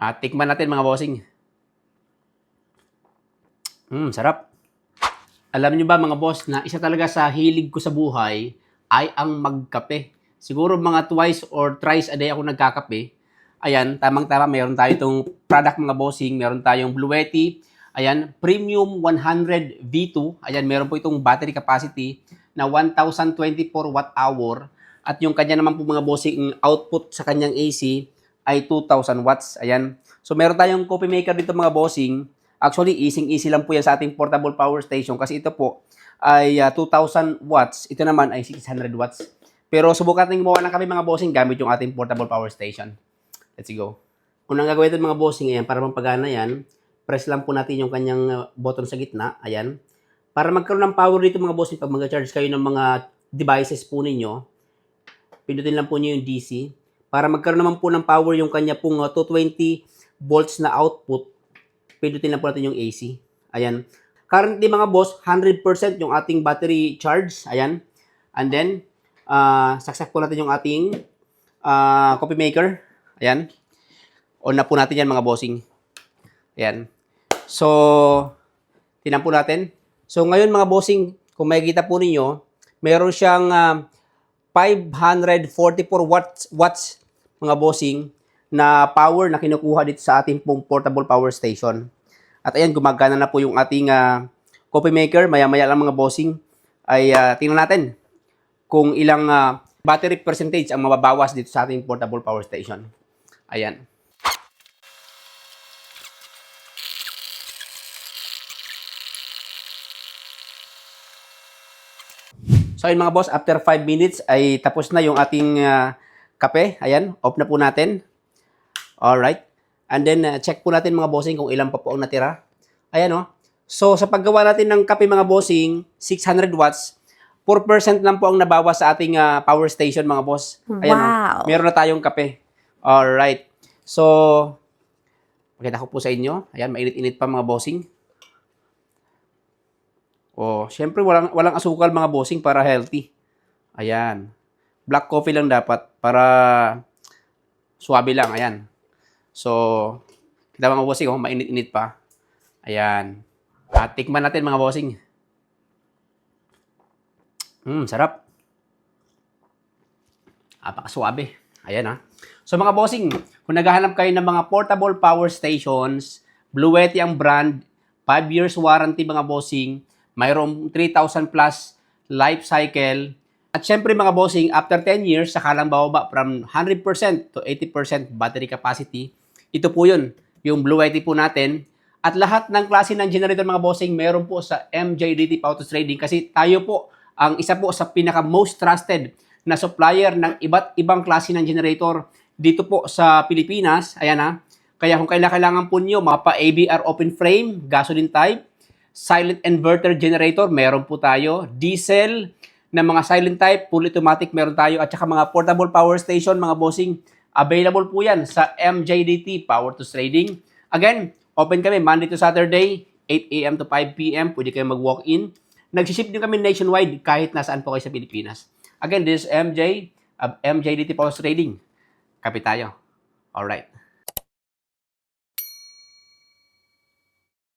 Tikman natin mga bossing. Sarap. Alam niyo ba mga boss na isa talaga sa hilig ko sa buhay ay ang magkape. Siguro mga twice or thrice a day ako nagkakape. Ayan, tamang-tama, meron tayo itong product mga bossing. Meron tayong Blue Yeti. Ayan, Premium 100 V2. Ayan, meron po itong battery capacity na 1,024 watt-hour. At yung kanya naman po mga bossing output sa kanyang AC ay 2,000 watts. Ayan. So meron tayong coffee maker dito mga bossing. Actually, easy lang po yan sa ating portable power station kasi ito po ay 2,000 watts. Ito naman ay 600 watts. Pero subukan natin gumawa ng kami mga bossing gamit yung ating portable power station. Let's go. Unang gagawin ito mga bossing, ayan, para mampagana yan, press lang po natin yung kanyang button sa gitna. Ayan. Para magkaroon ng power dito mga bossing, pag mag-charge kayo ng mga devices po ninyo, pindutin lang po nyo yung DC. Para magkaroon naman po ng power yung kanya pong 220 volts na output, pindutin lang po natin yung AC. Ayan. Currently mga boss, 100% yung ating battery charge. Ayan. And then, saksak po natin yung ating coffee maker. Ayan. On na po natin yan mga bossing. Ayan. So, tinan po natin. So, ngayon mga bossing, kung makikita po ninyo, meron siyang 544 watts mga bossing na power na kinukuha dito sa ating pong portable power station. At ayan, gumagana na po yung ating coffee maker. Maya-maya lang mga bossing ay tingnan natin kung ilang battery percentage ang mababawas dito sa ating portable power station. Ayan. So ayun mga boss, after 5 minutes ay tapos na yung ating kape. Ayan, off na po natin. Alright. And then, check po natin mga bossing kung ilan pa po ang natira. Ayan o. So, sa paggawa natin ng kape mga bossing, 600 watts, 4% lang po ang nabawas sa ating power station mga boss. Ayan Wow. Meron na tayong kape. Alright. So, pakita ko po sa inyo. Ayan, mainit-init pa mga bossing. Syempre walang asukal mga bossing para healthy. Ayan. Black coffee lang dapat para suwabe lang. Ayan. So, kita mga bossing, mainit-init pa. Ayan. Tikman natin mga bossing. Sarap. Apakaswabe. Ayan So mga bossing, kung naghahanap kayo ng mga portable power stations, Blue Yeti ang brand, 5 years warranty mga bossing, mayroong 3,000 plus life cycle. At syempre mga bossing, after 10 years, saka lang bababa from 100% to 80% battery capacity. Ito po yun, yung Blue Yeti po natin. At lahat ng klase ng generator mga bossing, meron po sa MJDT Power Trading kasi tayo po ang isa po sa pinaka most trusted na supplier ng iba't ibang klase ng generator dito po sa Pilipinas. Ayan Kaya kung kailangan po nyo, mapa ABR open frame, gasoline type, silent inverter generator, meron po tayo. Diesel na mga silent type, full automatic meron tayo. At saka mga portable power station, mga bossing, available po yan sa MJDT Power to Trading. Again, open kami Monday to Saturday, 8 a.m. to 5 p.m. Pwede kayo mag-walk-in. Nagsiship din kami nationwide kahit nasaan po kayo sa Pilipinas. Again, this is MJDT Power Trading. Kapit tayo. Alright.